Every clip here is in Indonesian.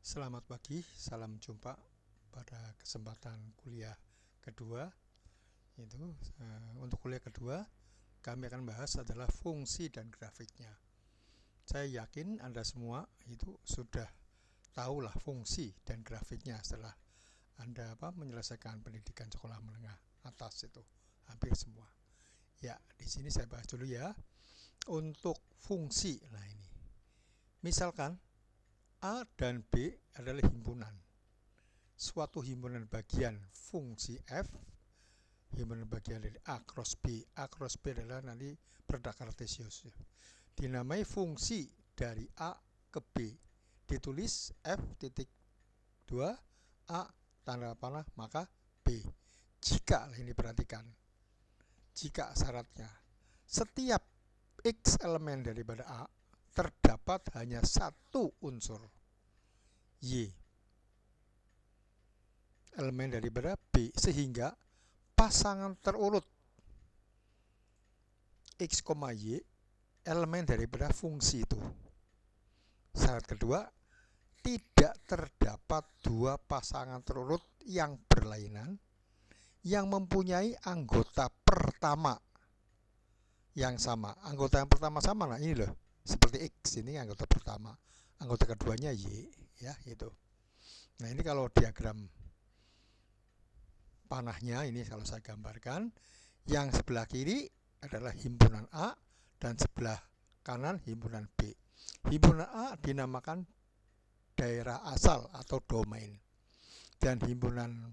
Selamat pagi, salam jumpa pada kesempatan kuliah kedua. Untuk kuliah kedua, kami akan bahas adalah fungsi dan grafiknya. Saya yakin Anda semua itu sudah tahulah fungsi dan grafiknya setelah Anda menyelesaikan pendidikan sekolah menengah atas itu, hampir semua. Ya, di sini saya bahas dulu ya. Untuk fungsi, nah ini. Misalkan A dan B adalah himpunan. Suatu himpunan bagian fungsi F, himpunan bagian dari A cross B. A cross B adalah nanti produk kartesius. Dinamai fungsi dari A ke B. Ditulis F titik 2 A tanda panah maka B. Jika ini perhatikan, jika syaratnya setiap X elemen daripada A terdapat hanya satu unsur Y elemen daripada B, sehingga pasangan terurut X, Y elemen daripada fungsi itu. Syarat kedua, tidak terdapat dua pasangan terurut yang berlainan yang mempunyai anggota pertama yang sama. Anggota yang pertama sama, nah ini loh, seperti X ini anggota pertama, anggota keduanya Y, ya itu. Nah ini kalau diagram panahnya ini kalau saya gambarkan, yang sebelah kiri adalah himpunan A dan sebelah kanan himpunan B. Himpunan A dinamakan daerah asal atau domain, dan himpunan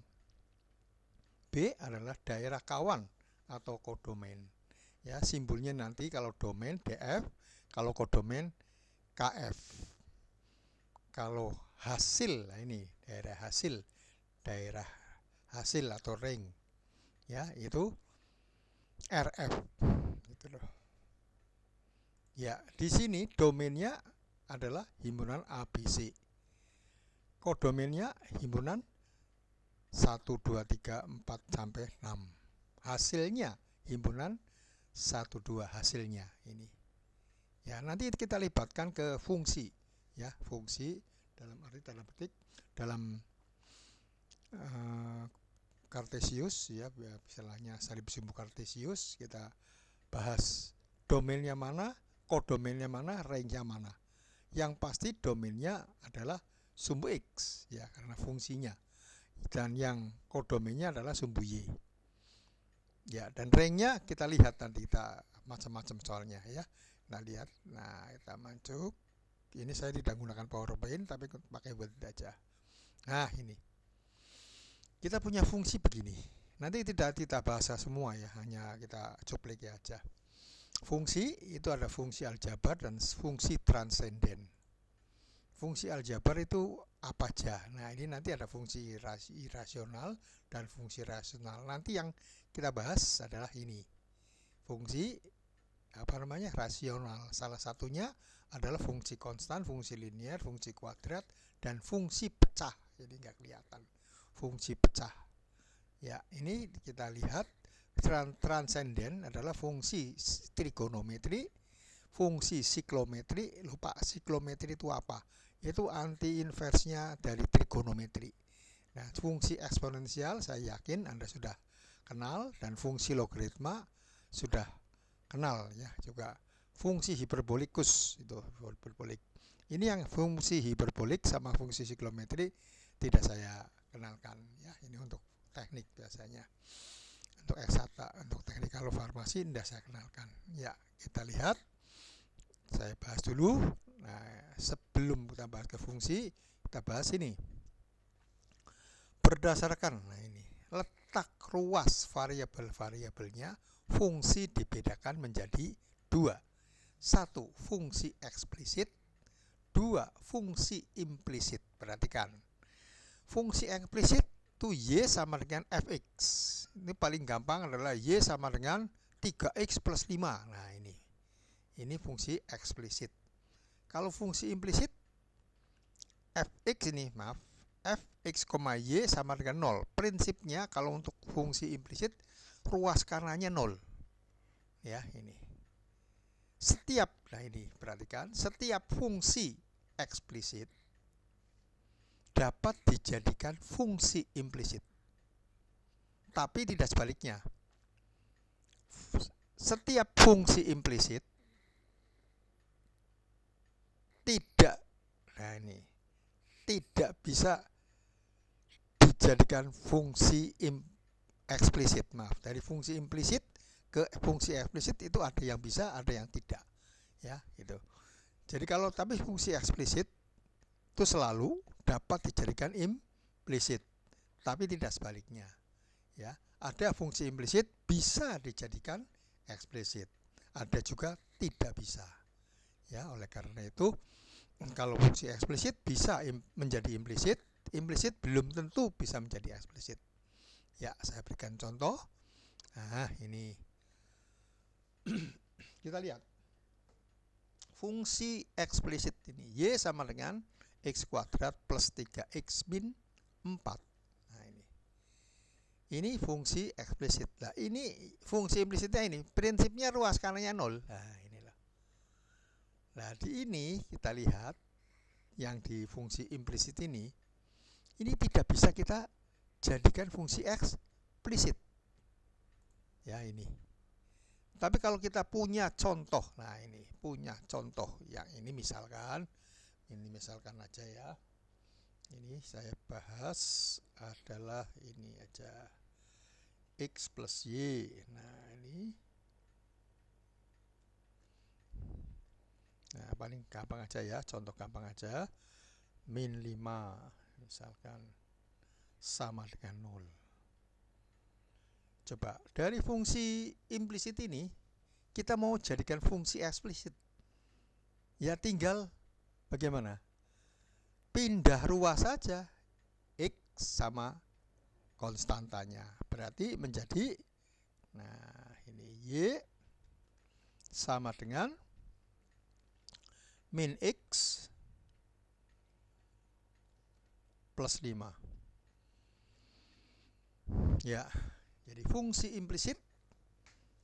B adalah daerah kawan atau kodomain. Ya, simbolnya nanti kalau domain DF, kalau kodomain KF. Kalau hasil, nah ini daerah hasil atau ring, ya itu RF, gitu loh. Ya, di sini domainnya adalah himpunan ABC, kodomainnya himpunan 1, 2, 3, 4 sampai 6. Hasilnya himpunan 1, 2 hasilnya ini. Ya, nanti kita libatkan ke fungsi, ya fungsi dalam arti tanda petik dalam kartesius, ya misalnya salib sumbu kartesius, kita bahas domainnya mana, kodomainnya mana, range-nya mana. Yang pasti domainnya adalah sumbu X, ya karena fungsinya, dan yang kodomainnya adalah sumbu Y. Ya, dan range-nya kita lihat nanti, kita macam-macam soalnya ya. Nah lihat, nah kita masuk. Ini saya tidak menggunakan PowerPoint tapi pakai Word aja. Nah ini kita punya fungsi begini. Nanti tidak kita bahas semua ya, hanya kita cuplik aja. Fungsi itu ada fungsi aljabar dan fungsi transenden. Fungsi aljabar itu apa aja? Nah ini nanti ada fungsi irasional dan fungsi rasional. Nanti yang kita bahas adalah ini, fungsi rasional. Salah satunya adalah fungsi konstan, fungsi linear, fungsi kuadrat, dan fungsi pecah. Jadi nggak kelihatan fungsi pecah. Ya, ini kita lihat transenden adalah fungsi trigonometri, fungsi siklometri. Lupa siklometri itu apa? Itu anti inversnya dari trigonometri. Nah, fungsi eksponensial saya yakin Anda sudah kenal, dan fungsi logaritma sudah kenal ya juga. Fungsi hiperbolikus itu hiperbolik. Ini yang fungsi hiperbolik sama fungsi siklometri tidak saya kenalkan ya, ini untuk teknik biasanya. Untuk eksakta, untuk teknik farmasi tidak saya kenalkan. Ya, kita lihat. Saya bahas dulu. Nah, sebelum kita bahas ke fungsi, kita bahas ini. Berdasarkan letak ruas variabel-variabelnya, fungsi dibedakan menjadi 2. 1. Fungsi eksplisit. 2. Fungsi implisit. Perhatikan. Fungsi eksplisit itu Y sama dengan Fx. Ini paling gampang adalah Y sama dengan 3X plus 5. Nah ini fungsi eksplisit. Kalau fungsi implisit, Fx ini, Fx, Y sama dengan 0. Prinsipnya kalau untuk fungsi implisit, ruas kanannya 0. Ya, ini. Setiap, nah ini perhatikan, setiap fungsi eksplisit dapat dijadikan fungsi implisit. Tapi tidak sebaliknya. Setiap fungsi implisit tidak bisa dijadikan fungsi eksplisit. Maaf, dari fungsi implisit ke fungsi eksplisit itu ada yang bisa, ada yang tidak. Ya, gitu. Jadi kalau tapi fungsi eksplisit itu selalu dapat dijadikan implisit, tapi tidak sebaliknya. Ya, ada fungsi implisit bisa dijadikan eksplisit, ada juga tidak bisa. Ya, oleh karena itu kalau fungsi eksplisit bisa menjadi implisit, implisit belum tentu bisa menjadi eksplisit. Ya, saya berikan contoh. Nah, ini kita lihat fungsi eksplisit ini y sama dengan x kuadrat plus 3x min 4. Ini fungsi eksplisit. Nah, ini fungsi implisitnya ini prinsipnya ruas kanannya 0. Nah, inilah. Nah, di ini kita lihat yang di fungsi implisit ini tidak bisa kita jadikan fungsi eksplisit. Ya, ini. Tapi kalau kita punya contoh, nah ini punya contoh yang ini misalkan aja ya. Ini saya bahas adalah ini aja x plus y. Nah ini paling gampang aja ya, contoh gampang aja. Min 5 misalkan sama dengan 0. Coba dari fungsi implisit ini kita mau jadikan fungsi eksplisit, ya tinggal bagaimana? Pindah ruas saja, x sama konstantanya, berarti menjadi, nah ini y sama dengan min x plus 5. Ya, jadi fungsi implisit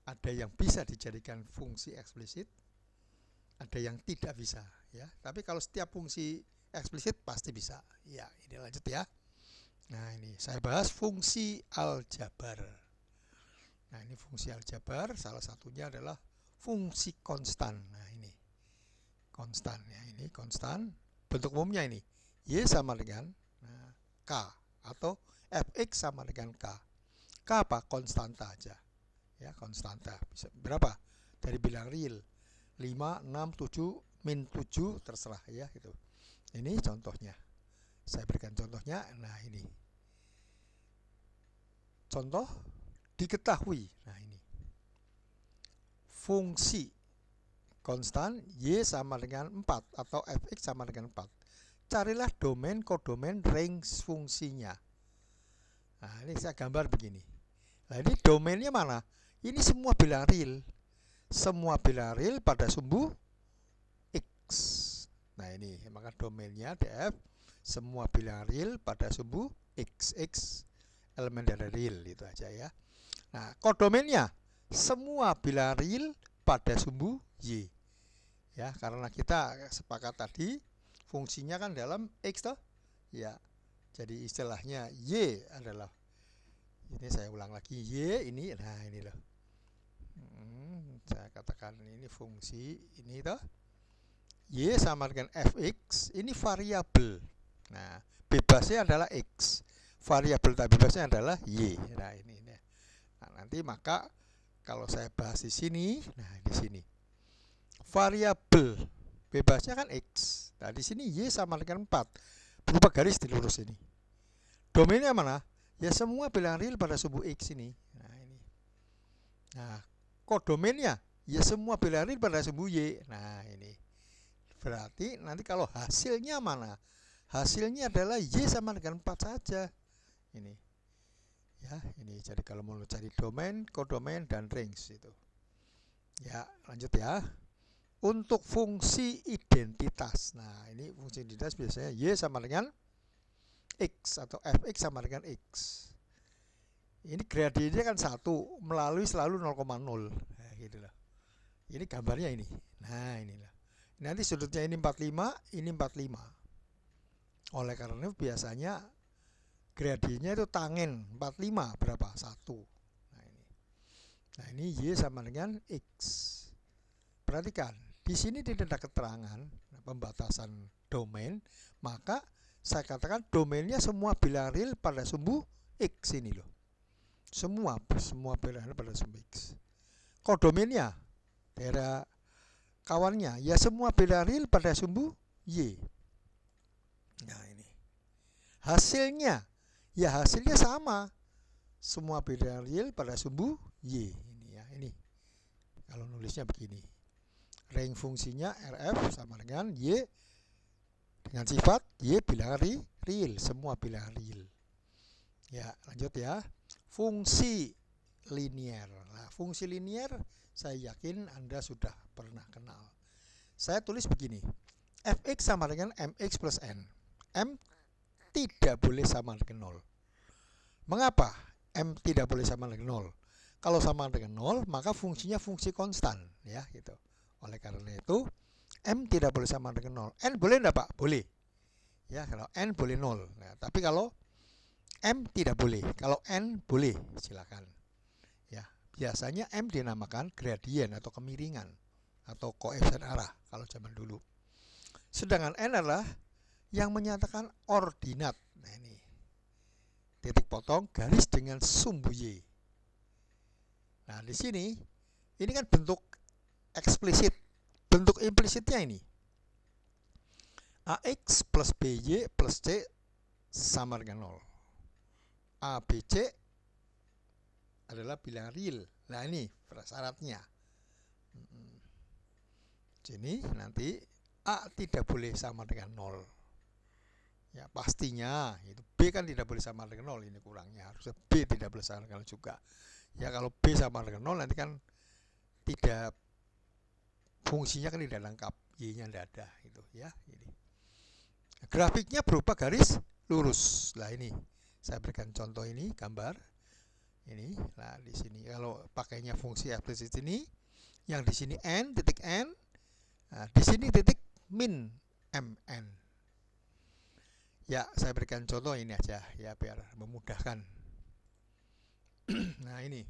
ada yang bisa dijadikan fungsi eksplisit, ada yang tidak bisa ya. Tapi kalau setiap fungsi eksplisit pasti bisa. Ya, ini lanjut ya. Nah, ini saya bahas fungsi aljabar. Nah, ini fungsi aljabar salah satunya adalah fungsi konstan. Nah, ini konstan ya, ini konstan. Bentuk umumnya ini y sama dengan k atau fx sama dengan k. K apa? Konstanta aja. Ya, konstanta. Bisa berapa? Dari bilang real. 5, 6, 7, min 7 terserah ya gitu. Ini contohnya. Saya berikan contohnya. Nah, ini. Contoh diketahui. Nah, ini. Fungsi konstan y sama dengan 4 atau fx sama dengan 4. Carilah domain, kodomain, range fungsinya. Nah, ini saya gambar begini. Nah, ini domainnya mana? Ini semua bilang real. Semua bilang real pada sumbu x. Nah, ini maka domainnya df semua bilang real pada sumbu x. X elemen dari real, itu aja ya. Nah, kodomainnya semua bilang real pada sumbu y. Ya, karena kita sepakat tadi fungsinya kan dalam x toh. Ya. Jadi istilahnya y adalah, ini saya ulang lagi, y ini, nah ini loh. Saya katakan ini fungsi ini toh. Y sama dengan fx, ini variabel. Nah, bebasnya adalah x. Variabel tak bebasnya adalah y. Nah, ini. Nah, nanti maka kalau saya bahas di sini, nah di sini. Variabel bebasnya kan x. Nah, di sini y sama dengan 4. Berupa garis di lurus ini. Domainnya mana? Ya semua bilang real pada sumbu x ini. Nah, ini. Nah, kodomainnya ya semua bilang real pada sumbu y. Nah, ini. Berarti nanti kalau hasilnya mana? Hasilnya adalah y sama dengan 4 saja. Ini. Ya, ini. Jadi kalau mau cari domain, kodomain dan range itu. Ya, lanjut ya. Untuk fungsi identitas. Nah, ini fungsi identitas biasanya y sama dengan x atau fx sama dengan x. Ini gradiennya kan 1 melalui selalu 0,0. Nah, gitu loh. Ini gambarnya ini. Nah, inilah. Nanti sudutnya ini 45, ini 45. Oleh karena itu biasanya gradiennya itu tangent 45 berapa? 1. Nah ini Y sama dengan X. Perhatikan, di sini tidak ada keterangan pembatasan domain, maka saya katakan domainnya semua bilangan real pada sumbu X ini loh. Semua bilangan pada sumbu X. Kodomainnya, daerah kawannya, ya semua bilangan real pada sumbu Y. Nah ini. Hasilnya, ya hasilnya sama. Semua bilangan real pada sumbu Y. Ini ya, ini. Kalau nulisnya begini. Range fungsinya RF sama dengan Y dengan sifat Y bilangan real, semua bilangan real. Ya, lanjut ya. Fungsi linear. Nah, fungsi linear saya yakin Anda sudah pernah kenal. Saya tulis begini. Fx sama dengan mx plus n. M tidak boleh sama dengan 0. Mengapa M tidak boleh sama dengan 0? Kalau sama dengan 0, maka fungsinya fungsi konstan, ya gitu. Oleh karena itu, M tidak boleh sama dengan 0. N boleh enggak, Pak? Boleh. Ya, kalau N boleh 0. Nah, tapi kalau M tidak boleh. Kalau N boleh, silakan. Ya, biasanya M dinamakan gradien atau kemiringan atau koefisien arah kalau zaman dulu. Sedangkan N adalah yang menyatakan ordinat. Nah, ini. Titik potong garis dengan sumbu Y. Nah, di sini ini kan bentuk eksplisit. Bentuk implisitnya ini AX plus BY plus C sama dengan 0. ABC adalah bilangan real. Nah ini prasyaratnya. Sini nanti A tidak boleh sama dengan 0. Ya pastinya itu B kan tidak boleh sama dengan 0, ini kurangnya. Harusnya B tidak boleh sama dengan 0 juga. Ya kalau B sama dengan 0 nanti kan tidak, fungsinya kan tidak lengkap, Y-nya tidak ada gitu ya. Ini. Grafiknya berupa garis lurus. Lah ini saya berikan contoh ini gambar. Ini. Nah, di sini kalau pakainya fungsi eksplisit ini, yang di sini n titik n, nah, di sini titik min mn. Ya, saya berikan contoh ini aja ya biar memudahkan. Nah, ini.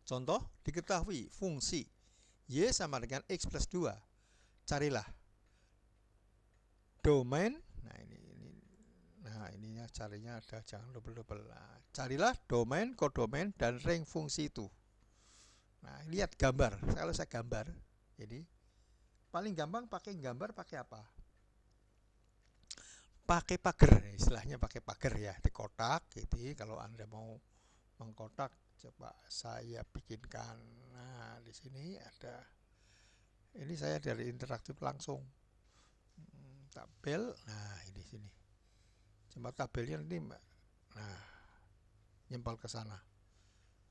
Contoh, diketahui fungsi Y sama dengan X plus 2. Carilah domain. Nah, ininya carinya ada, jangan double-double. Nah, carilah domain, kodomain, dan range fungsi itu. Nah, lihat gambar. Kalau saya gambar, jadi paling gampang pakai gambar pakai apa? Pakai pagar, istilahnya pakai pagar ya, di kotak gitu. Kalau Anda mau mengkotak, coba saya bikinkan. Nah, di sini ada. Ini saya dari interaktif langsung. Tabel. Nah, ini sini. Coba tabelnya nanti, nah, nyempal ke sana.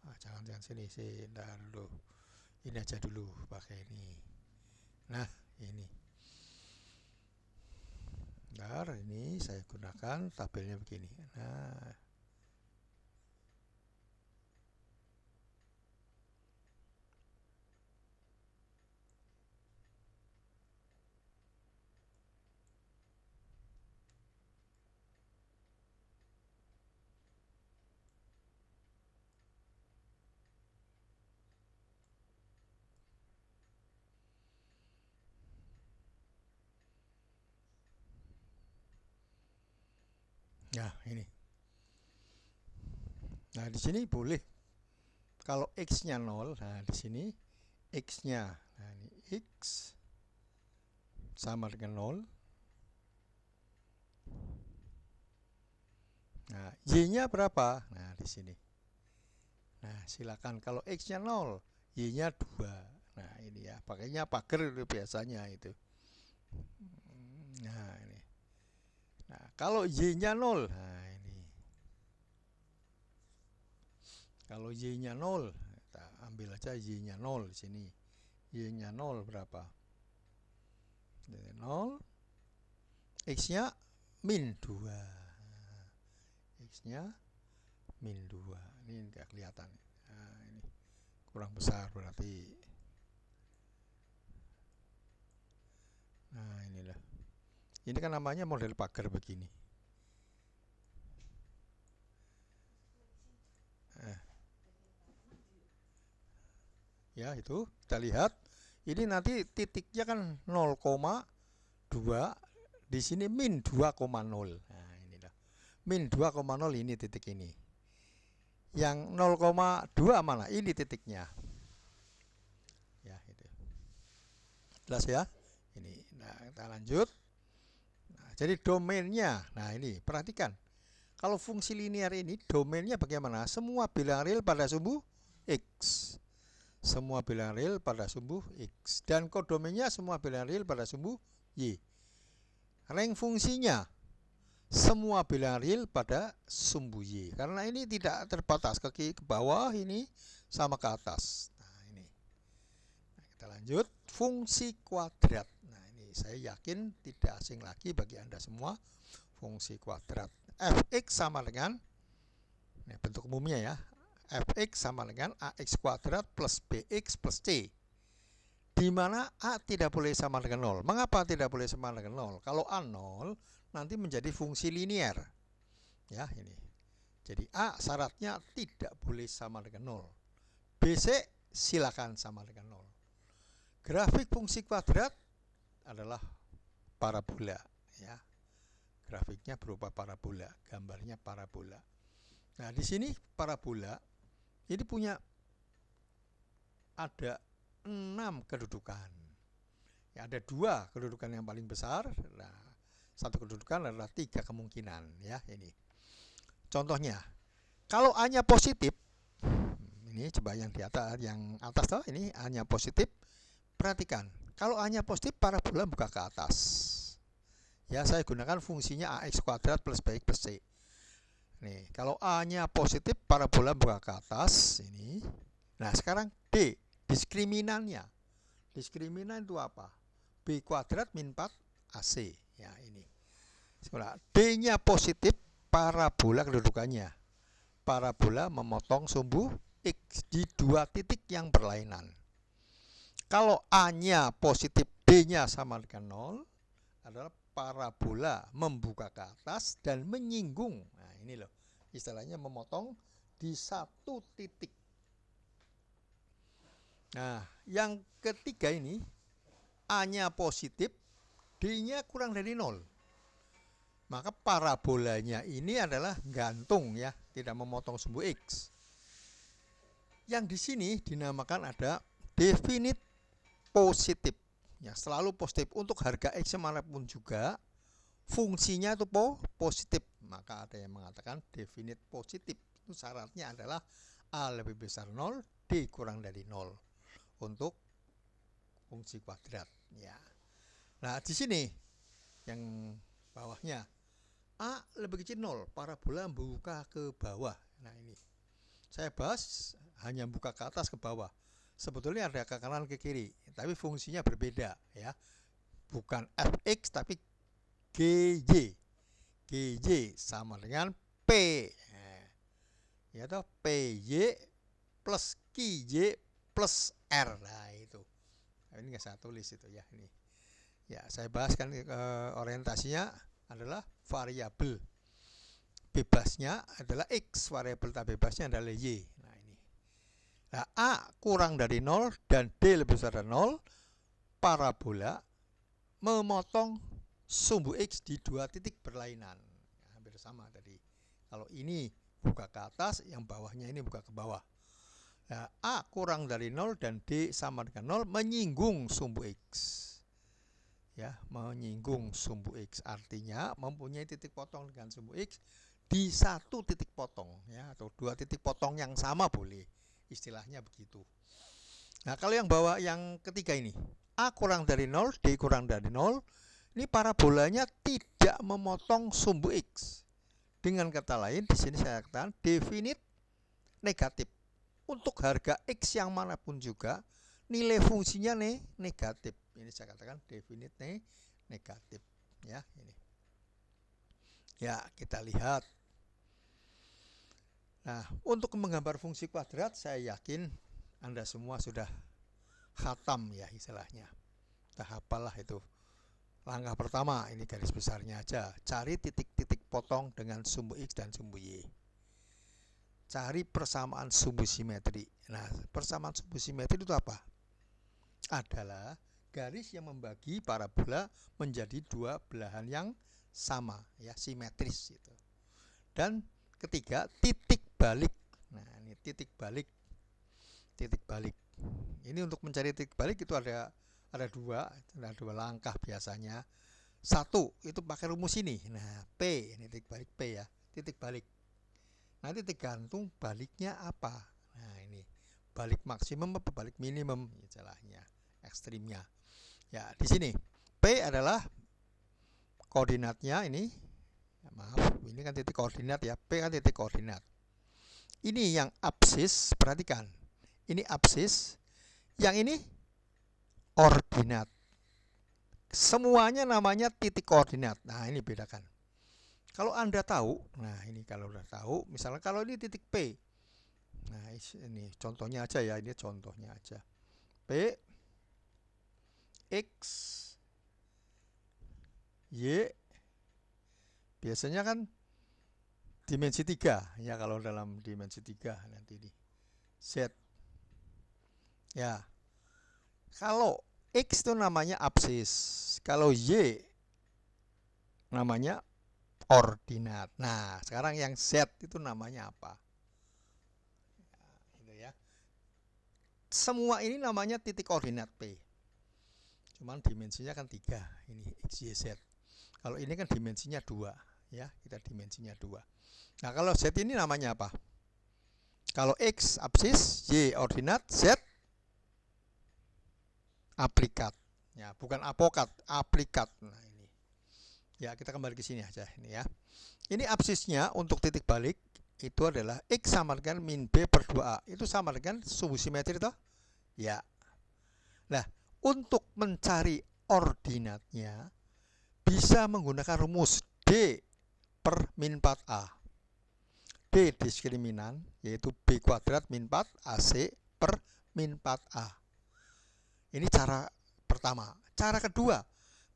Nah, jangan sini sih, ntar dulu. Ini aja dulu pakai ini. Nah, ini. Bentar, ini saya gunakan tabelnya begini. Nah, nah ini. Nah, di sini boleh kalau X-nya 0, nah di sini X-nya, nah ini X sama dengan 0. Nah, Y-nya berapa? Nah, di sini. Nah, silakan kalau X-nya 0, Y-nya 2. Nah, ini ya, pakainya pagar itu biasanya itu. Nah, ini. Nah, kalau Y-nya 0, nah ini. Kalau Y-nya 0, kita ambil aja Y-nya 0 di sini. Y-nya 0 berapa? 0. X-nya min 2. X-nya min 2. Ini tidak kelihatan. Nah, ini kurang besar berarti. Nah, inilah. Ini kan namanya model pagar begini. Ya, itu kita lihat. Ini nanti titiknya kan 0,2, di sini min 2,0. Nah, ini dah. Min 2,0 ini titik ini. Yang 0,2 mana? Ini titiknya. Ya, itu. Jelas ya? Ini. Nah, kita lanjut. Nah, jadi domainnya. Nah, ini perhatikan. Kalau fungsi linear ini domainnya bagaimana? Semua bilangan real pada sumbu X. Semua bilangan real pada sumbu X. Dan kodomennya semua bilangan real pada sumbu Y. Rank fungsinya semua bilangan real pada sumbu Y. Karena ini tidak terbatas ke bawah ini sama ke atas. Nah, ini. Nah, kita lanjut. Fungsi kuadrat. Nah, ini saya yakin tidak asing lagi bagi Anda semua. Fungsi kuadrat. Fx sama dengan, ini bentuk umumnya ya, Fx sama dengan ax kuadrat plus bx plus c, di mana a tidak boleh sama dengan 0. Mengapa tidak boleh sama dengan 0? Kalau a 0 nanti menjadi fungsi linear ya. Ini jadi a syaratnya tidak boleh sama dengan 0, bc silakan sama dengan 0. Grafik fungsi kuadrat adalah parabola ya. Grafiknya berupa parabola, gambarnya parabola. Nah, di sini parabola ini punya ada 6 kedudukan. Ya, ada 2 kedudukan yang paling besar. Nah, satu kedudukan adalah 3 kemungkinan ya. Ini contohnya, kalau A-nya positif, ini coba yang di atas, yang atas toh, ini A-nya positif. Perhatikan, kalau A-nya positif, parabola buka ke atas. Ya, saya gunakan fungsinya ax kuadrat plus bx plus c. Nih, kalau A-nya positif, parabola buka ke atas ini. Nah, sekarang D, diskriminannya. Diskriminan itu apa? B kuadrat min 4 AC. Ya, ini. D-nya positif, parabola kedudukannya. Parabola memotong sumbu X di 2 titik yang berlainan. Kalau A-nya positif, D-nya sama dengan 0, adalah parabola membuka ke atas dan menyinggung. Nah, ini loh, istilahnya memotong di 1 titik. Nah, yang ketiga ini, A-nya positif, D-nya kurang dari 0. Maka parabolanya ini adalah gantung ya, tidak memotong sumbu X. Yang di sini dinamakan ada definite positif. Ya, selalu positif. Untuk harga X manapun juga fungsinya itu positif. Maka ada yang mengatakan definite positif. Itu syaratnya adalah A lebih besar 0, D kurang dari 0 untuk fungsi kuadrat ya. Nah, di sini yang bawahnya A lebih kecil 0, parabola membuka ke bawah. Nah, ini saya bahas hanya buka ke atas ke bawah. Sebetulnya ada ke kanan ke kiri, tapi fungsinya berbeda ya. Bukan fx tapi gj. Gj sama dengan p. Ya toh, py plus qj plus r. Nah, itu. Ini nggak saya tulis itu ya, ini. Ya, saya bahaskan orientasinya adalah variabel. Bebasnya adalah x, variabel tak bebasnya adalah y. Nah, A kurang dari 0 dan D lebih besar dari 0, parabola memotong sumbu X di 2 titik berlainan. Ya, hampir sama tadi. Kalau ini buka ke atas, yang bawahnya ini buka ke bawah. Nah, A kurang dari 0 dan D sama dengan 0 menyinggung sumbu X. Ya, menyinggung sumbu X artinya mempunyai titik potong dengan sumbu X di 1 titik potong ya, atau 2 titik potong yang sama boleh. Istilahnya begitu. Nah, kalau yang bawah yang ketiga ini, A kurang dari 0, D kurang dari 0, ini parabolanya tidak memotong sumbu X. Dengan kata lain, di sini saya katakan definite negatif. Untuk harga X yang manapun juga, nilai fungsinya negatif. Ini saya katakan definite negatif. Ya, ini. Ya, kita lihat. Nah, untuk menggambar fungsi kuadrat, saya yakin Anda semua sudah khatam ya istilahnya. Sudah hafal lah itu Langkah pertama, ini garis besarnya aja. Cari titik-titik potong dengan sumbu X dan sumbu Y. Cari persamaan sumbu simetri. Nah, persamaan sumbu simetri itu apa? Adalah garis yang membagi parabola menjadi dua belahan yang sama, ya, simetris itu. Dan ketiga, titik balik. Nah, ini titik balik. Titik balik. Ini untuk mencari titik balik itu ada dua langkah biasanya. Satu, itu pakai rumus ini. Nah, P, ini titik balik P ya, titik balik. Nanti tergantung baliknya apa. Nah, ini balik maksimum apa balik minimum, istilahnya, ekstrimnya. Ya, di sini P adalah koordinatnya ini. Maaf, ini kan titik koordinat ya, P kan titik koordinat. Ini yang absis, perhatikan. Ini absis, yang ini ordinat. Semuanya namanya titik koordinat. Nah, ini bedakan. Kalau Anda tahu, nah ini kalau udah tahu, misalnya kalau ini titik P. Nah, ini contohnya aja ya, ini contohnya aja. P X Y biasanya kan dimensi 3 ya, kalau dalam dimensi 3 nanti ini Z. Ya. Kalau X itu namanya absis, kalau Y namanya ordinat. Nah, sekarang yang Z itu namanya apa? Nah, gitu ya. Semua ini namanya titik koordinat P. Cuman dimensinya kan 3. Ini X, Y, Z. Kalau ini kan dimensinya 2, ya. Kita dimensinya 2. Nah, kalau Z ini namanya apa? Kalau X absis, Y ordinat, Z aplikat. Ya, bukan apokat, aplikat. Nah, ini. Ya, kita kembali ke sini aja ini ya. Ini absisnya untuk titik balik itu adalah X sama dengan min B per 2A. Itu sama dengan sumbu simetri toh? Ya. Nah, untuk mencari ordinatnya bisa menggunakan rumus D per min 4A. D diskriminan yaitu B kuadrat min 4 AC per min 4A. Ini cara pertama. Cara kedua,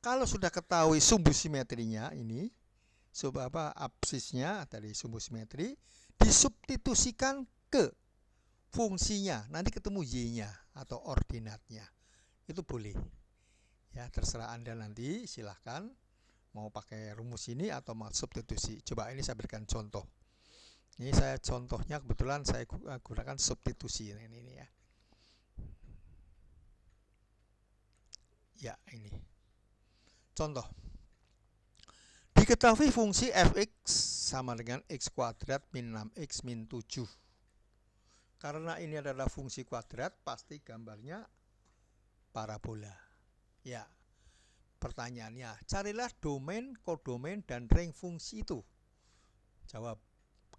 kalau sudah ketahui sumbu simetrinya ini, absisnya dari sumbu simetri, disubstitusikan ke fungsinya, nanti ketemu Y-nya atau ordinatnya. Itu boleh. Ya, terserah Anda nanti, silahkan mau pakai rumus ini atau mau substitusi. Coba ini saya berikan contoh. Ini saya contohnya kebetulan saya gunakan substitusi ini ya. Ya, ini contoh. Diketahui fungsi fx sama dengan x kuadrat min 6x min 7. Karena ini adalah fungsi kuadrat, pasti gambarnya parabola. Ya, pertanyaannya, carilah domain, kodomain, dan range fungsi itu. Jawab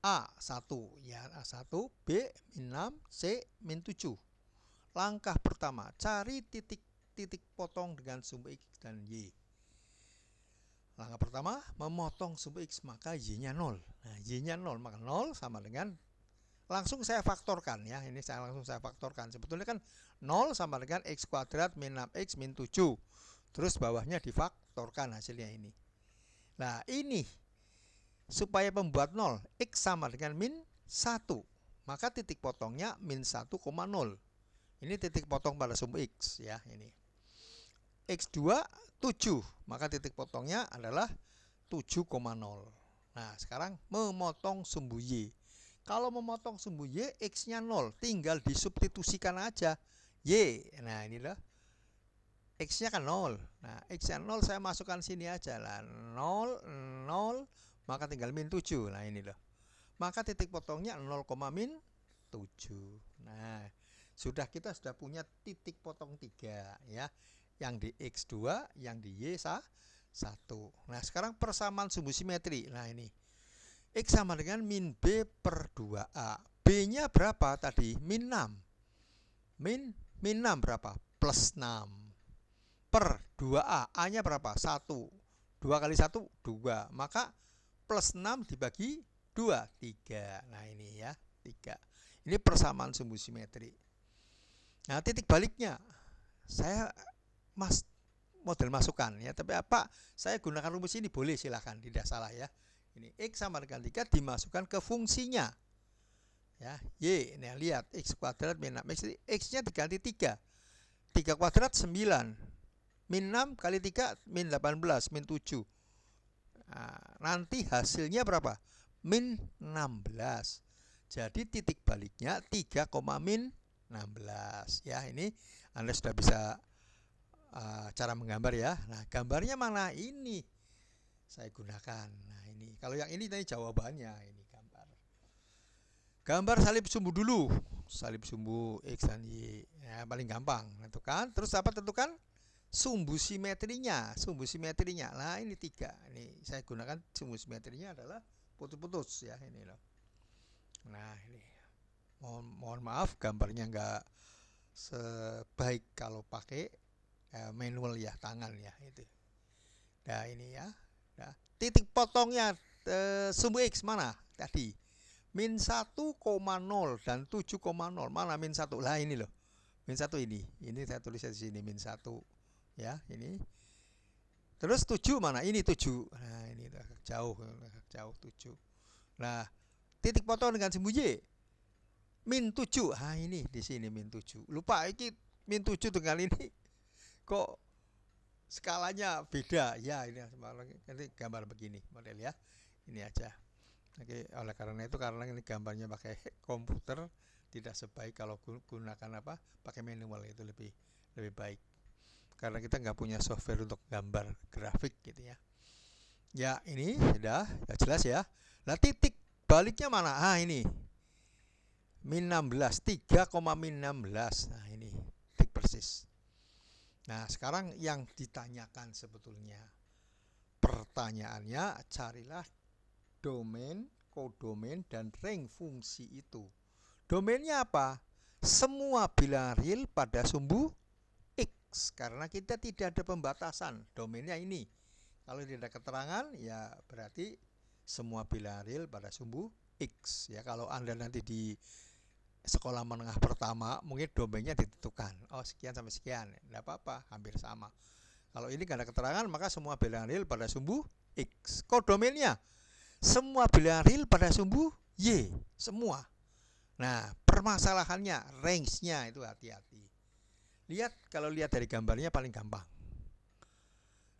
A1, ya A1, B min 6, C min 7. Langkah pertama, cari titik potong dengan sumbu X dan Y. Langkah pertama, memotong sumbu X, maka Y-nya 0. Nah, Y-nya 0, maka 0 sama dengan, langsung saya faktorkan ya. Ini langsung saya faktorkan. Sebetulnya kan 0 sama dengan X kuadrat min 6X min 7. Terus bawahnya difaktorkan hasilnya ini. Nah, ini supaya membuat 0, X sama dengan min 1. Maka titik potongnya min 1,0. Ini titik potong pada sumbu X ya, ini. X2 7, maka titik potongnya adalah 7,0. Nah, sekarang memotong sumbu Y. Kalau memotong sumbu Y, X-nya 0, tinggal disubstitusikan aja Y. Nah, inilah X-nya kan 0. Nah, X-nya 0 saya masukkan sini aja lah. 0, 0, maka tinggal min 7. Nah, ini loh. Maka titik potongnya 0, min 7. Nah, kita sudah punya titik potong 3 ya. Yang di X2, yang di Y1. Nah, sekarang persamaan sumbu simetri. Nah, ini X sama dengan min B per 2A. B-nya berapa tadi? Min 6. Min 6 berapa? Plus 6. Per 2A. A-nya berapa? 1. 2 kali 1, 2. Maka plus 6 dibagi 2, 3. Nah, ini ya, 3. Ini persamaan sumbu simetri. Nah, titik baliknya. Saya model masukan ya. Tapi apa? Saya gunakan rumus ini boleh, silakan, tidak salah ya. Ini X sama dengan 3 dimasukkan ke fungsinya. Ya, Y. Nah, lihat X kuadrat min 6. X-nya diganti 3. 3 kuadrat 9. Min 6 kali 3 min 18, min 7. Nah, nanti hasilnya berapa? Min 16. Jadi titik baliknya 3, min 16 ya. Ini Anda sudah bisa cara menggambar ya. Nah, gambarnya mana? Ini saya gunakan. Nah, ini kalau yang ini tadi jawabannya. Ini gambar salib sumbu dulu. Salib sumbu X dan Y ya, paling gampang tentukan. Terus apa? Tentukan sumbu simetrinya. Sumbu simetrinya. Nah, ini 3. Ini saya gunakan sumbu simetrinya adalah putus-putus ya, ini loh. Nah, ini mohon maaf gambarnya enggak sebaik kalau pakai manual ya, tangan ya itu. Nah, ini ya. Nah, titik potongnya sumbu X mana tadi? Min 1,0 dan 7,0. Mana min 1? Lah ini loh. Min 1 ini. Ini saya tulis di sini min 1 ya, ini. Terus 7 mana? Ini 7. Nah, ini jauh 7. Nah, titik potong dengan sumbu Y min 7. Ah, ini di sini min 7. Lupa ini min 7 dengan ini kok skalanya beda. Ya, ini gambar begini model ya. Ini aja. Oke, oleh karena itu, karena ini gambarnya pakai komputer tidak sebaik kalau gunakan apa? Pakai manual, itu lebih baik. Karena kita nggak punya software untuk gambar grafik gitu ya. Ya, ini sudah ya, jelas ya. Nah, titik baliknya mana? Ah, ini min 16, 3, min 16. Nah, ini titik persis. Nah, sekarang yang ditanyakan sebetulnya, pertanyaannya carilah domain, kodomain, dan range fungsi itu. Domainnya apa? Semua bilangan real pada sumbu X. Karena kita tidak ada pembatasan. Domainnya ini. Kalau tidak ada keterangan, ya berarti semua bilangan real pada sumbu X. Ya, kalau Anda nanti di sekolah menengah pertama, mungkin domainnya ditentukan. Oh, sekian sampai sekian. Tidak apa-apa, hampir sama. Kalau ini tidak ada keterangan, maka semua bilangan real pada sumbu X. Kodomainnya semua bilangan real pada sumbu Y. Semua. Nah, permasalahannya, range-nya itu hati-hati. Lihat, kalau lihat dari gambarnya paling gampang.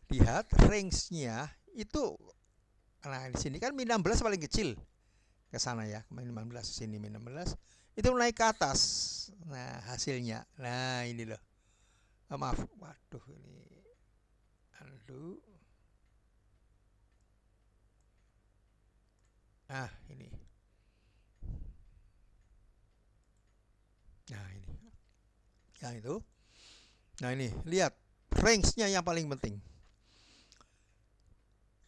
Lihat range-nya itu, nah di sini kan min 16 paling kecil. Ke sana ya, min 16 sini min 16. Itu naik ke atas. Nah, hasilnya. Nah, ini loh. Maaf, waduh ini. Aduh. Nah, ini. Nah, ini. Yang itu. Nah, ini, lihat range-nya yang paling penting.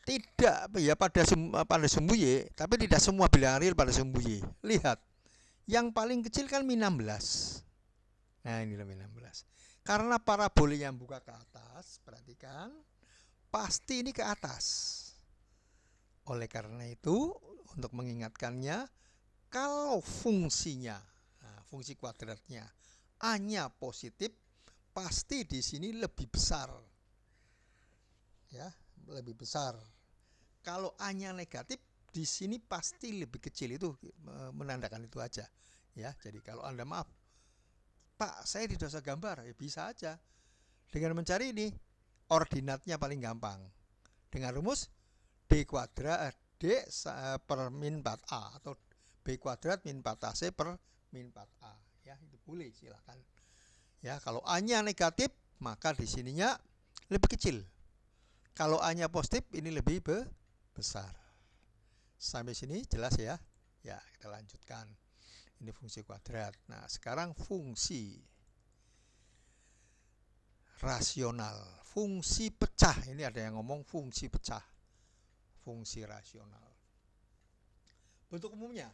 Tidak ya pada sumbu Y, tapi tidak semua bilangan real pada sumbu Y. Lihat. Yang paling kecil kan min 16. Nah, inilah min 16. Karena parabolanya yang buka ke atas, perhatikan, pasti ini ke atas. Oleh karena itu, untuk mengingatkannya, kalau fungsinya, nah, fungsi kuadratnya A-nya positif, pasti di sini lebih besar. Ya, lebih besar. Kalau A-nya negatif, di sini pasti lebih kecil. Itu menandakan itu aja. Ya, jadi kalau Anda maaf, Pak, saya tidak usah gambar, ya bisa aja. Dengan mencari ini, ordinatnya paling gampang. Dengan rumus D kuadrat D per min 4A atau B kuadrat min 4AC per min 4A. Ya, itu boleh, silakan. Ya, kalau A-nya negatif, maka di sininya lebih kecil. Kalau A-nya positif, ini lebih besar. Sampai sini jelas ya? Ya, kita lanjutkan. Ini fungsi kuadrat. Nah, sekarang fungsi rasional. Fungsi pecah. Ini ada yang ngomong fungsi pecah. Fungsi rasional. Bentuk umumnya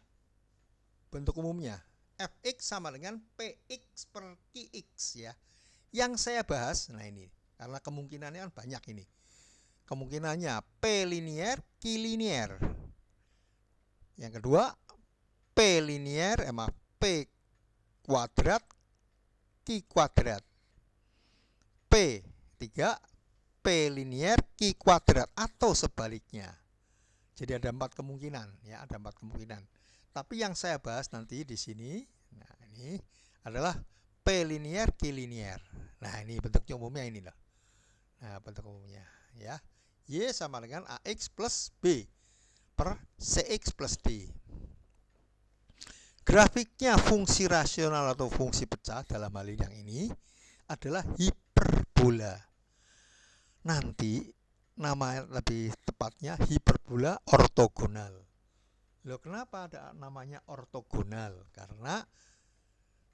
fx sama dengan px per qx ya. Yang saya bahas, nah ini, karena kemungkinannya kan banyak ini. Kemungkinannya p linier, q linier. Yang kedua, p linier, p kuadrat, q kuadrat. P 3, P linier, Q kuadrat, atau sebaliknya. Jadi ada 4 kemungkinan, ya, ada 4 kemungkinan. Tapi yang saya bahas nanti di sini, nah ini adalah P linier, Q linier. Nah, ini bentuknya umumnya ini loh. Nah, bentuk umumnya, ya. Y sama dengan AX plus B per CX plus D. Grafiknya fungsi rasional atau fungsi pecah dalam hal yang ini adalah hiperbola. Nanti nama lebih tepatnya hiperbola ortogonal. Loh, kenapa ada namanya ortogonal? Karena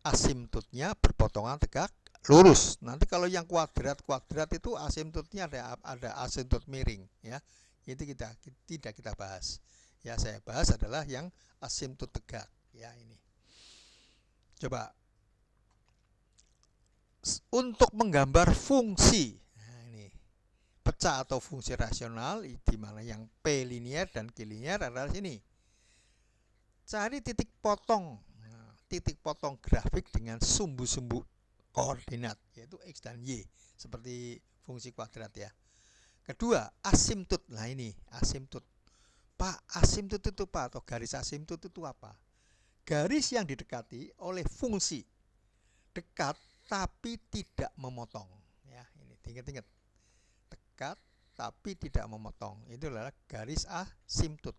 asimtotnya berpotongan tegak lurus. Nanti kalau yang kuadrat itu asimtotnya ada asimtot miring, ya. Itu tidak kita bahas. Ya, saya bahas adalah yang asimtot tegak, ya, ini. Coba untuk menggambar fungsi, nah ini pecah atau fungsi rasional, di mana yang P linier dan Q linier adalah sini. Cari titik potong grafik dengan sumbu-sumbu koordinat, yaitu X dan Y, seperti fungsi kuadrat, ya. Kedua, asimtot. Nah, ini asimtot. Pak, asimtot itu apa? Atau garis asimtot itu apa? Garis yang didekati oleh fungsi dekat tapi tidak memotong, ya. Ini ingat-ingat, dekat tapi tidak memotong, itu adalah garis asimtot.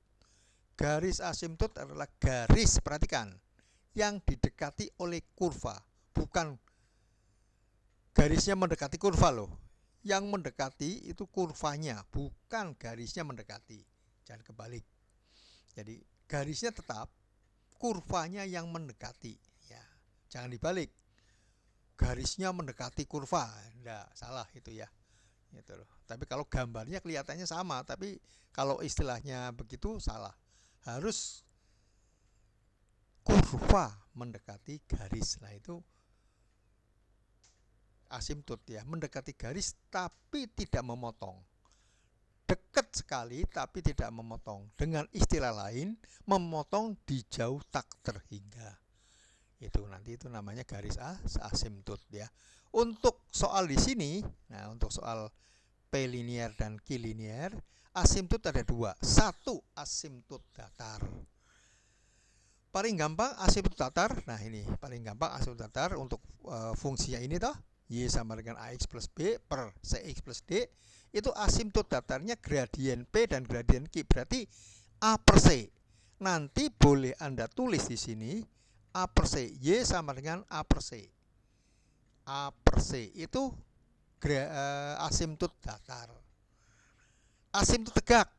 Garis asimtot adalah garis, perhatikan, yang didekati oleh kurva, bukan garisnya mendekati kurva loh. Yang mendekati itu kurvanya, bukan garisnya mendekati. Jangan kebalik. Jadi garisnya tetap, kurvanya yang mendekati, ya. Jangan dibalik. Garisnya mendekati kurva, enggak, salah itu, ya. Gitu loh. Tapi kalau gambarnya kelihatannya sama, tapi kalau istilahnya begitu salah. Harus kurva mendekati garis. Nah, itu asimtot, ya, mendekati garis tapi tidak memotong. Dekat sekali tapi tidak memotong. Dengan istilah lain, memotong di jauh tak terhingga. Itu nanti itu namanya garis asimtot, ya. Untuk soal di sini, nah untuk soal P linier dan Q linier, asimtot ada 2. 1 asimtot datar. Paling gampang asimtot datar. Nah, ini paling gampang asimtot datar untuk fungsinya ini toh, Y sama dengan AX plus B per CX plus D. Itu asimtot datarnya gradien P dan gradien Q, berarti A per C. Nanti boleh Anda tulis di sini A per C, Y sama dengan A per C. A per C itu asimtot datar. Asimtot tegak,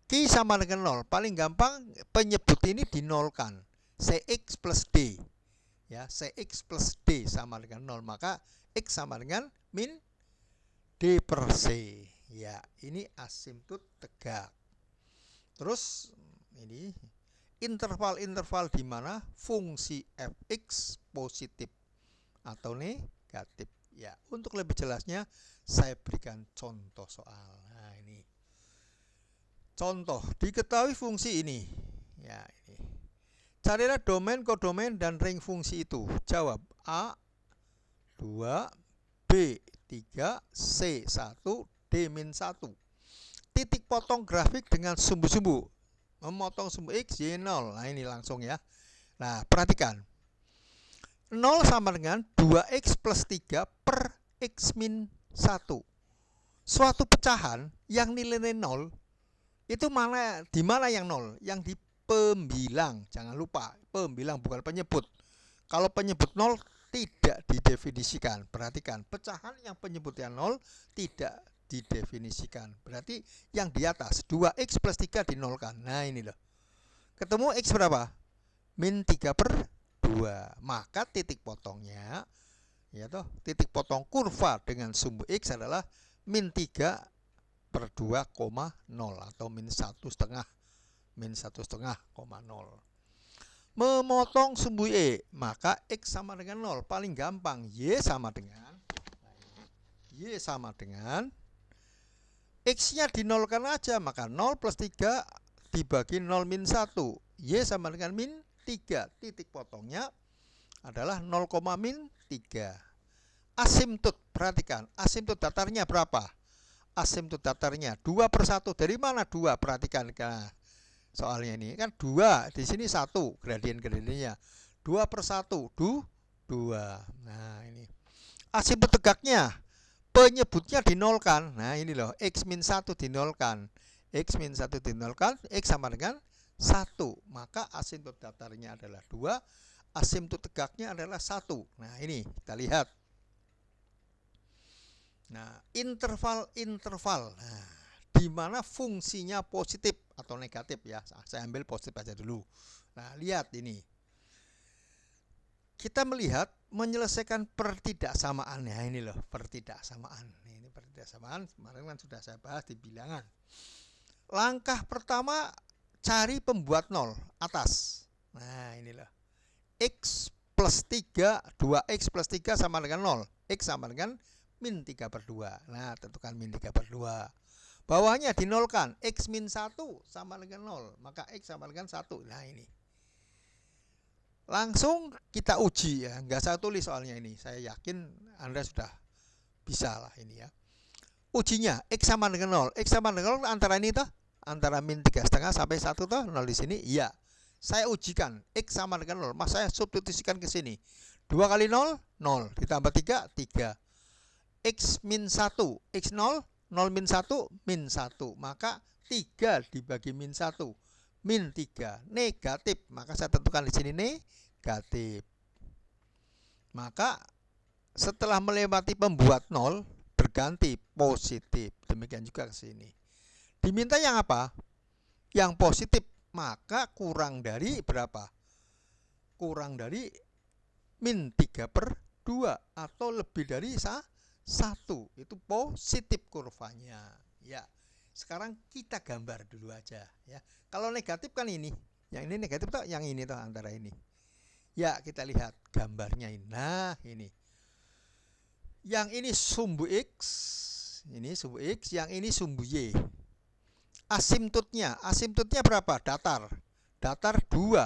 Q sama dengan 0. Paling gampang penyebut ini dinolkan. CX plus D, ya, CX plus D sama dengan 0. Maka X sama dengan min D per C, ya. Ini asimtot tegak. Terus ini interval-interval di mana fungsi fx positif atau negatif, ya. Untuk lebih jelasnya saya berikan contoh soal. Nah, ini contoh, diketahui fungsi ini, ya, ini. Carilah domain, kodomain, dan ring fungsi itu. Jawab A 2, B 3, C 1, D min 1. Titik potong grafik dengan sumbu-sumbu. Memotong sumbu X, Y 0. Nah, ini langsung, ya. Nah, perhatikan. 0 sama dengan 2X plus 3 per X min 1. Suatu pecahan yang nilainya 0, itu di mana yang 0? Yang di pembilang. Jangan lupa, pembilang bukan penyebut. Kalau penyebut 0 tidak didefinisikan. Perhatikan, pecahan yang penyebutnya 0 tidak didefinisikan. Berarti yang di atas 2X plus 3 dinolkan. Nah, ini loh. Ketemu X berapa? Min 3 per 2. Maka titik potongnya, ya toh, titik potong kurva dengan sumbu X adalah min 3 per 2,0 atau min 1,5, min 1,5,0. Memotong sumbu E, maka X sama dengan 0. Paling gampang, Y sama dengan X-nya dinolkan aja, maka 0 plus 3 dibagi 0 min 1. Y sama dengan min 3. Titik potongnya adalah 0, min 3. Asimtot, perhatikan, asimtot datarnya berapa? asimtot datarnya 2/1. Dari mana 2? Perhatikan, nah, soalnya ini kan 2, di sini 1 gradien-gradiennya. 2/1 2. Nah, ini asimtot tegaknya, penyebutnya dinolkan. Nah, ini loh, x-1 dinolkan. X-1 dinolkan, x sama dengan 1. Maka asimtot datarnya adalah 2, asimtot tegaknya adalah 1. Nah, ini kita lihat. Nah, interval-interval. Nah, di mana fungsinya positif atau negatif ya. Saya ambil positif aja dulu. Nah, lihat ini. Kita melihat menyelesaikan pertidaksamaan. Nah, ini loh, pertidaksamaan. Ini pertidaksamaan, kemarin kan sudah saya bahas di bilangan. Langkah pertama, cari pembuat 0 atas. Nah, ini loh. X plus 3, 2x plus 3 sama dengan 0. X sama dengan min 3/2. Nah, tentukan min 3/2. Bawahnya dinolkan. X min 1 sama dengan 0. Maka X sama dengan 1. Nah, ini. Langsung kita uji ya. Nggak saya tulis soalnya ini. Saya yakin Anda sudah bisa lah ini ya. Ujinya. X sama dengan 0. X sama dengan 0 antara ini toh. Antara min 3,5 sampai 1 toh. 0 di sini. Iya. Saya ujikan. X sama dengan 0. Mas saya substitusikan ke sini. 2 kali 0, 0. Ditambah 3, 3. X min 1, X0, 0 min 1, min 1. Maka 3 dibagi min 1, min 3. Negatif, maka saya tentukan di sini negatif. Maka setelah melewati pembuat 0, berganti positif. Demikian juga ke sini. Diminta yang apa? Yang positif, maka kurang dari berapa? Kurang dari min 3/2 atau lebih dari 1. Itu positif kurvanya ya. Sekarang kita gambar dulu aja ya. Kalau negatif kan ini, yang ini negatif toh, yang ini toh antara ini ya. Kita lihat gambarnya ini. Nah, ini yang ini sumbu X, ini sumbu X, yang ini sumbu Y. Asimtotnya berapa? Datar 2,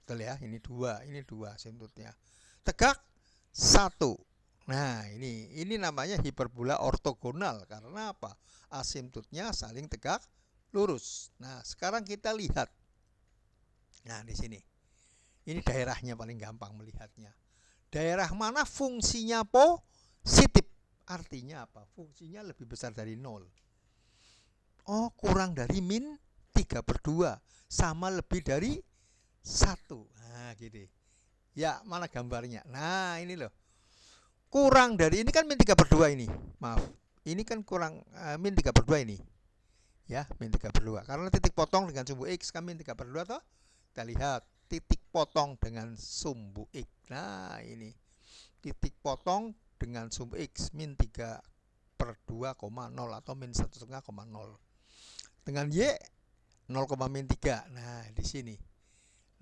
betul ya. Ini 2 asimtotnya. Tegak 1. Nah, ini namanya hiperbola ortogonal. Karena apa? Asimtotnya saling tegak lurus. Nah, sekarang kita lihat. Nah, di sini. Ini daerahnya paling gampang melihatnya. Daerah mana fungsinya positif? Artinya apa? Fungsinya lebih besar dari 0. Oh, kurang dari min 3/2 sama lebih dari 1. Nah, gitu. Ya, mana gambarnya? Nah, ini loh. Kurang dari ini kan min 3/2 ini. Maaf. Ini kan kurang min 3/2 ini. Ya, min 3/2. Karena titik potong dengan sumbu X kan min 3/2 toh. Kita lihat titik potong dengan sumbu X. Nah, ini. Titik potong dengan sumbu X min 3/2,0 atau min 1,5,0. Dengan Y 0,-3. Nah, di sini.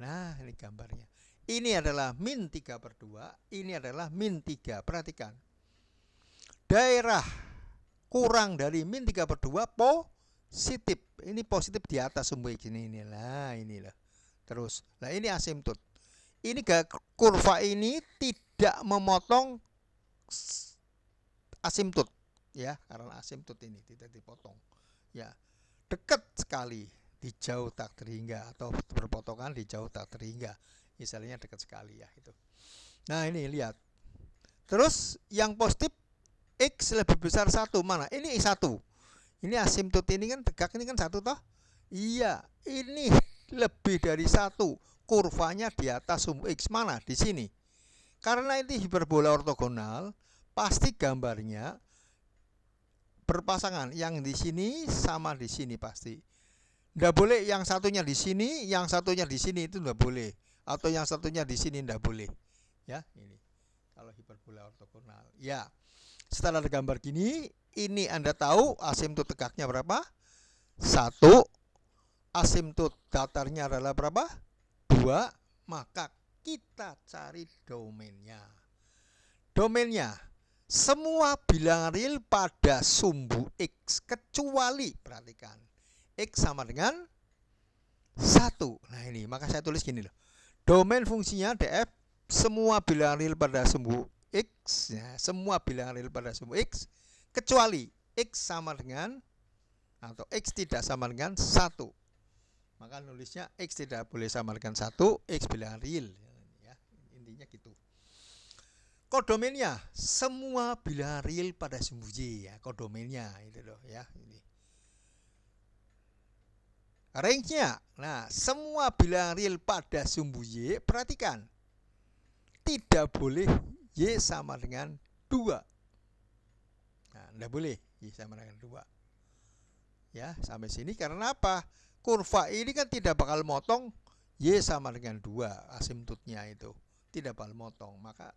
Nah, ini gambarnya. Ini adalah min 3/2, ini adalah min 3. Perhatikan. Daerah kurang dari min 3/2 positif. Ini positif di atas sumbu X ini. Nah, inilah. Terus, nah ini asimtot. Ini kurva ini tidak memotong asimtot ya, karena asimtot ini tidak dipotong. Ya, dekat sekali, di jauh tak terhingga, atau berpotongan di jauh tak terhingga. Misalnya dekat sekali ya itu. Nah, ini lihat. Terus yang positif X lebih besar 1 mana? Ini 1. Ini asimtot ini kan tegak ini kan 1 toh? Iya, ini lebih dari 1. Kurvanya di atas sumbu X mana? Di sini. Karena ini hiperbola ortogonal, pasti gambarnya berpasangan. Yang di sini sama di sini pasti. Nggak boleh yang satunya di sini, yang satunya di sini, itu nggak boleh. Atau yang satunya di sini nggak boleh. Ya, ini. Kalau hiperbola ortogonal. Ya. Setelah ada gambar gini, ini Anda tahu asimtot tegaknya berapa? 1. Asimtot datarnya adalah berapa? 2. Maka kita cari domainnya. Domainnya semua bilangan real pada sumbu X kecuali, perhatikan, X sama dengan 1. Nah, ini maka saya tulis gini loh. Domain fungsinya df semua bilangan real pada sumbu X ya, semua bilangan real pada sumbu X kecuali X sama dengan atau X tidak sama dengan 1. Maka nulisnya X tidak boleh sama dengan 1, X bilangan real. Ya, intinya gitu. Kodomennya semua bilangan real pada sumbu Y ya, kodomennya itu loh ya, ini. Range-nya, nah semua bilangan real pada sumbu Y, perhatikan, tidak boleh Y sama dengan 2. Nah, tidak boleh Y sama dengan 2. Ya, sampai sini karena apa? Kurva ini kan tidak bakal motong Y sama dengan 2, asimtotnya itu tidak bakal motong, maka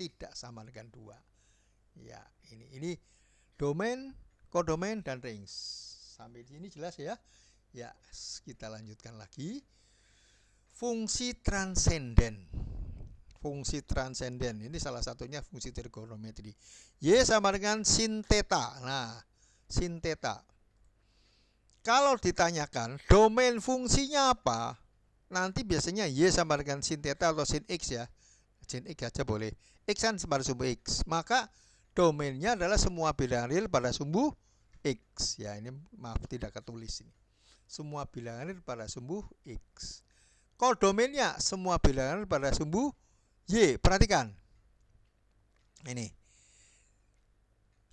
tidak sama dengan 2. Ya, ini domain, kodomen, dan range. Sampai di sini jelas ya? Ya, kita lanjutkan lagi. Fungsi transenden. Fungsi transenden ini salah satunya fungsi trigonometri. Y sama dengan sin theta. Nah, sin theta. Kalau ditanyakan domain fungsinya apa, nanti biasanya Y sama dengan sin theta atau sin X ya. Sin X aja boleh. X kan pada sumbu X. Maka domainnya adalah semua bilangan real pada sumbu X. Ya, ini maaf tidak ketulis ini. Semua bilangan real pada sumbu X. Kodomennya semua bilangan real pada sumbu Y. Perhatikan. Ini.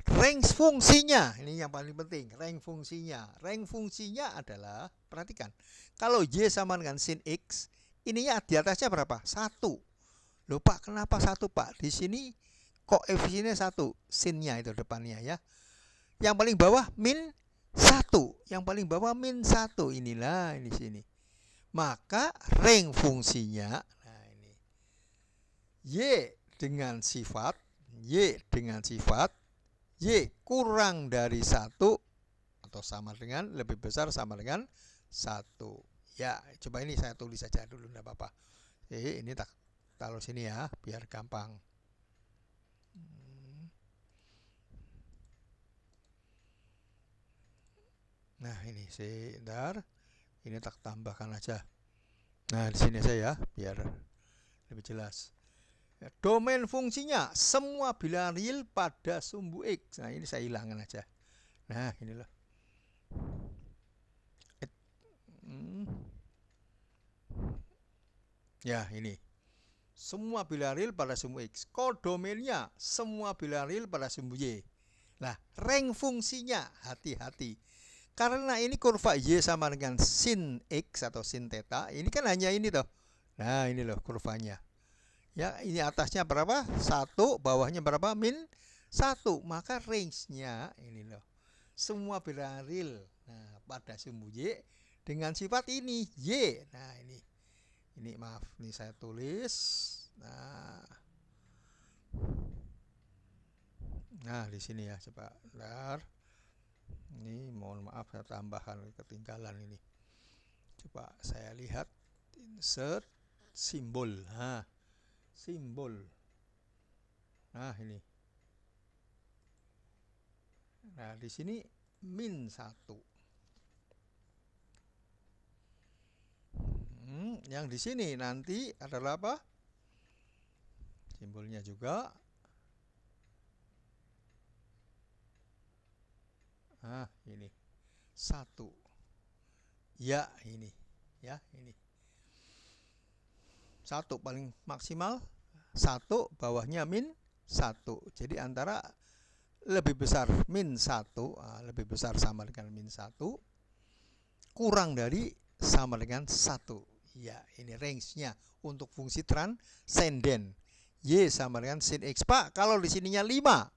Range fungsinya, ini yang paling penting, range fungsinya. Range fungsinya adalah, perhatikan, kalau Y sama dengan sin X, ininya di atasnya berapa? 1. Loh Pak, kenapa 1 Pak? Di sini koefisiennya 1, sinnya itu depannya ya. Yang paling bawah min 1, yang paling bawah min 1, inilah ini sini. Maka range fungsinya, nah ini, Y dengan sifat, Y dengan sifat, Y kurang dari 1 atau sama dengan, lebih besar sama dengan 1. Ya, coba ini saya tulis saja dulu, enggak apa-apa. Ini tak taruh sini ya, biar gampang. Nah, ini sebentar. Ini tak tambahkan aja. Nah, di sini saya ya, biar lebih jelas. Domain fungsinya semua bilangan real pada sumbu X. Nah, ini saya hilangkan aja. Nah, ini loh. Ya, ini. Semua bilangan real pada sumbu X. Kodomennya semua bilangan real pada sumbu Y. Nah, range fungsinya, hati-hati. Karena ini kurva Y sama dengan sin X atau sin theta. Ini kan hanya ini toh. Nah, ini loh kurvanya. Ya, ini atasnya berapa? 1, bawahnya berapa? Min 1. Maka range-nya ini loh. Semua bilangan real. Nah, pada sumbu Y dengan sifat ini Y. Nah, ini maaf, ini saya tulis. Nah, di sini ya, coba bentar. Ini mohon maaf saya tambahkan ketinggalan ini. Coba saya lihat insert simbol. Nah, simbol. Nah, ini. Nah, di sini min 1. Yang di sini nanti adalah apa? Simbolnya juga. Nah, ini 1. Ya, ini. Ya, ini. 1 paling maksimal, 1 bawahnya min 1. Jadi antara lebih besar min 1, lebih besar sama dengan min 1, kurang dari sama dengan 1. Ya, ini range-nya untuk fungsi transenden. Y sama dengan sin X. Pak, kalau di sininya 5.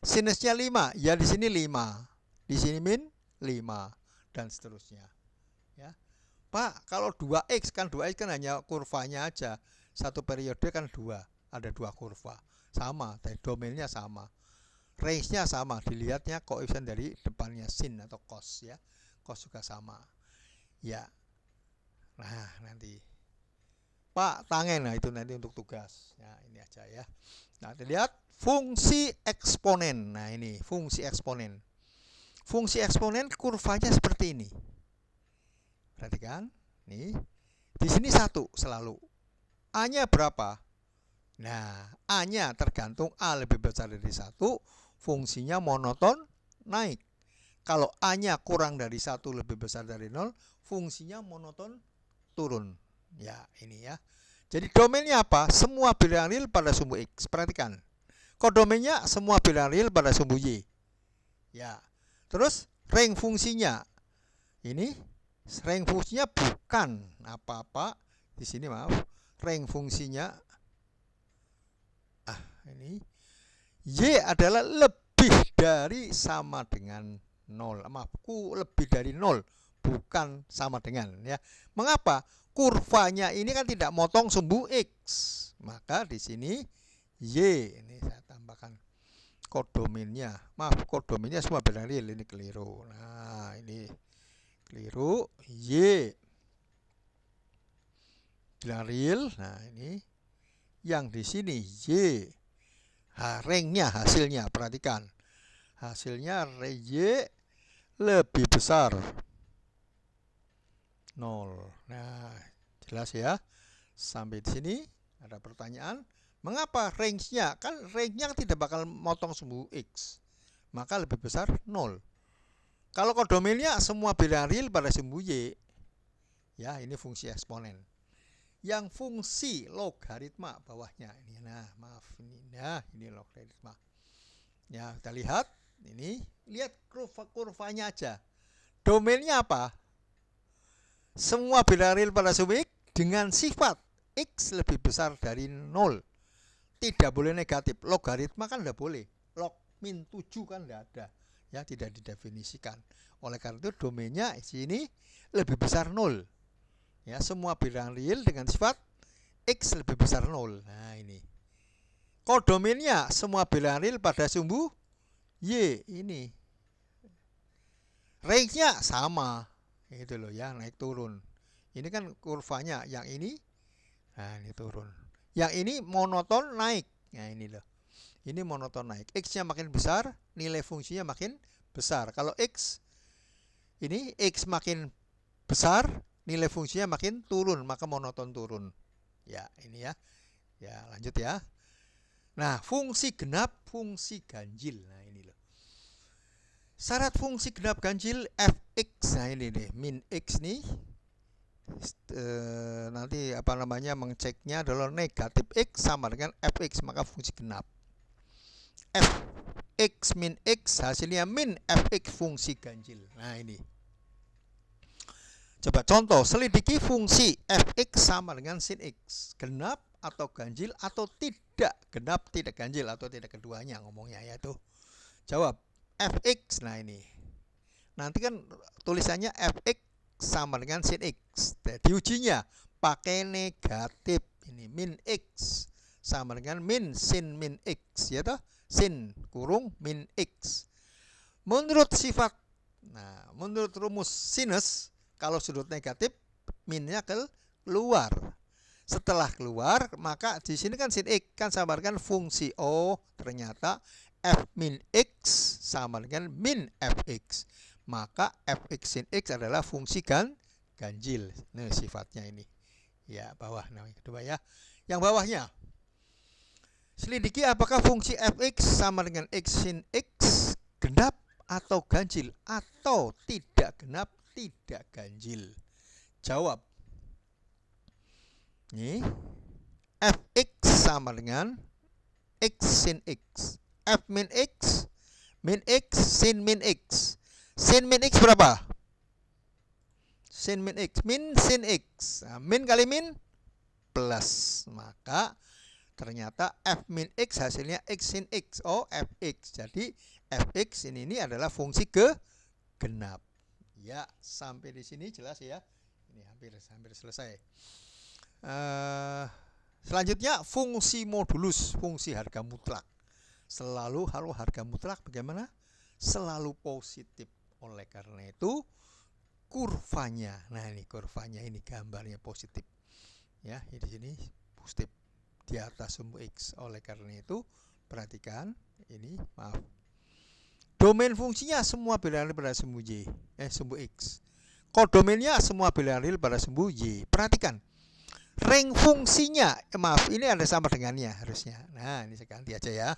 Sinusnya 5, ya di sini 5. Di sini min 5 dan seterusnya. Ya. Pak, kalau 2X kan hanya kurvanya aja. Satu periode kan 2, ada 2 kurva. Sama, dari domainnya sama. Range-nya sama, dilihatnya koefisien dari depannya sin atau cos ya. Cos juga sama. Ya. Nah, nanti Pak, tangen, nah itu nanti untuk tugas. Nah, ini aja ya. Nah, dilihat fungsi eksponen. Nah, ini fungsi eksponen. Fungsi eksponen kurvanya seperti ini. Perhatikan, nih. Di sini 1 selalu. A-nya berapa? Nah, A-nya tergantung A lebih besar dari 1, fungsinya monoton naik. Kalau A-nya kurang dari 1 lebih besar dari 0, fungsinya monoton turun. Ya, ini ya. Jadi domainnya apa? Semua bilangan real pada sumbu X. Perhatikan. Kodomainnya semua bilangan real pada sumbu Y. Ya. Terus range fungsinya. Ini range fungsinya bukan apa-apa. Di sini maaf. Range fungsinya ini Y adalah lebih dari sama dengan 0. Maaf, lebih dari 0, bukan sama dengan ya. Mengapa? Kurvanya ini kan tidak motong sumbu X. Maka di sini Y, ini saya tambahkan kodomainnya. Maaf, kodomainnya semua bilangan real, ini keliru. Nah, ini keliru. Y bilangan real. Nah, ini yang di sini Y. Range-nya, hasilnya, perhatikan. Hasilnya Y lebih besar 0. Nah, jelas ya. Sampai di sini ada pertanyaan. Mengapa range-nya? Kan range-nya tidak bakal motong sumbu X. Maka lebih besar 0. Kalau kodomainnya semua bilangan real pada sumbu Y. Ya, ini fungsi eksponen. Yang fungsi logaritma bawahnya ini, nah maaf ini logaritma ya. Kita lihat ini, lihat kurvanya aja. Domainnya apa? Semua bilangan real pada sumbu X dengan sifat X lebih besar dari 0. Tidak boleh negatif. Logaritma kan tidak boleh. Log min 7 kan tidak ada ya, tidak didefinisikan. Oleh karena itu domainnya sini lebih besar 0. Ya, semua bilangan real dengan sifat X lebih besar 0. Nah, ini. Kodomainnya semua bilangan real pada sumbu Y. Ini. Range-nya sama. Itu loh ya, naik turun. Ini kan kurvanya, yang ini nah ini turun. Yang ini monoton naik. Nah, ini loh. Ini monoton naik. X-nya makin besar, nilai fungsinya makin besar. Kalau X ini X makin besar, nilai fungsinya makin turun, maka monoton turun. Ya, ini ya. Ya, lanjut ya. Nah, fungsi genap, fungsi ganjil. Nah, ini loh. Syarat fungsi genap ganjil fx. Nah, ini nih, min x nih. Nanti apa namanya mengeceknya adalah negatif x sama dengan fx, maka fungsi genap. Fx min x hasilnya min fx fungsi ganjil. Nah, ini. Coba contoh, selidiki fungsi fx sama dengan sin x. Genap atau ganjil atau tidak genap, tidak ganjil atau tidak keduanya ngomongnya ya tuh. Jawab fx. Nah, ini. Nanti kan tulisannya fx sama dengan sin x. Diujinya pakai negatif. Ini min x sama dengan min sin min x ya toh. Sin kurung min x. Menurut sifat, nah menurut rumus sinus, kalau sudut negatif, minnya keluar. Setelah keluar, maka di sini kan sin x kan sama dengan fungsi O. Ternyata f min x sama dengan min fx. Maka fx sin x adalah fungsi ganjil. Nah, sifatnya ini. Ya, bawah. Nah, kedua ya. Yang bawahnya. Selidiki apakah fungsi fx sama dengan x sin x genap atau ganjil atau tidak genap, tidak ganjil. Jawab. Ini fx sama dengan x sin x. F min x sin min x. Sin min x berapa? Sin min x. Min sin x. Nah, min kali min plus. Maka ternyata f min x hasilnya x sin x. Oh, fx. Jadi fx ini adalah fungsi genap. Ya, sampai di sini jelas ya. Ini hampir selesai. Selanjutnya fungsi modulus, fungsi harga mutlak. Selalu harga mutlak bagaimana? Selalu positif. Oleh karena itu kurvanya, nah ini kurvanya, ini gambarnya positif. Ya, di sini positif di atas sumbu x. Oleh karena itu perhatikan ini, maaf. Domain fungsinya semua bilangan real pada sumbu y, sumbu x. Kodomainnya semua bilangan real pada sumbu y. Perhatikan. Range fungsinya, maaf, ini ada sama dengannya harusnya. Nah, ini saya ganti aja ya.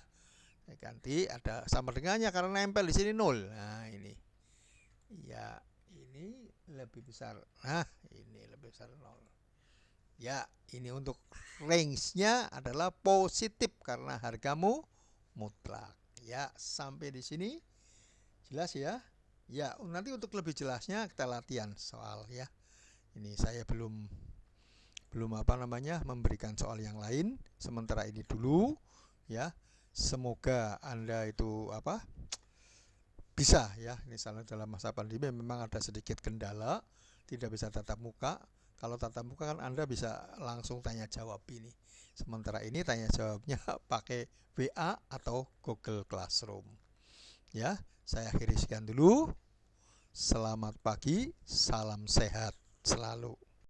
Saya ganti ada sama dengannya karena nempel di sini 0. Nah, ini. Ya, ini lebih besar. Nah, ini lebih besar 0. Ya, ini untuk range-nya adalah positif karena hargamu mutlak. Ya, sampai di sini jelas ya. Ya, nanti untuk lebih jelasnya kita latihan soal ya. Ini saya belum memberikan soal yang lain. Sementara ini dulu ya. Semoga Anda itu bisa ya. Misalnya dalam masa pandemi memang ada sedikit kendala, tidak bisa tatap muka. Kalau tatap muka kan Anda bisa langsung tanya jawab ini. Sementara ini tanya jawabnya pakai WA atau Google Classroom. Ya, saya akhiri sekian dulu. Selamat pagi, salam sehat selalu.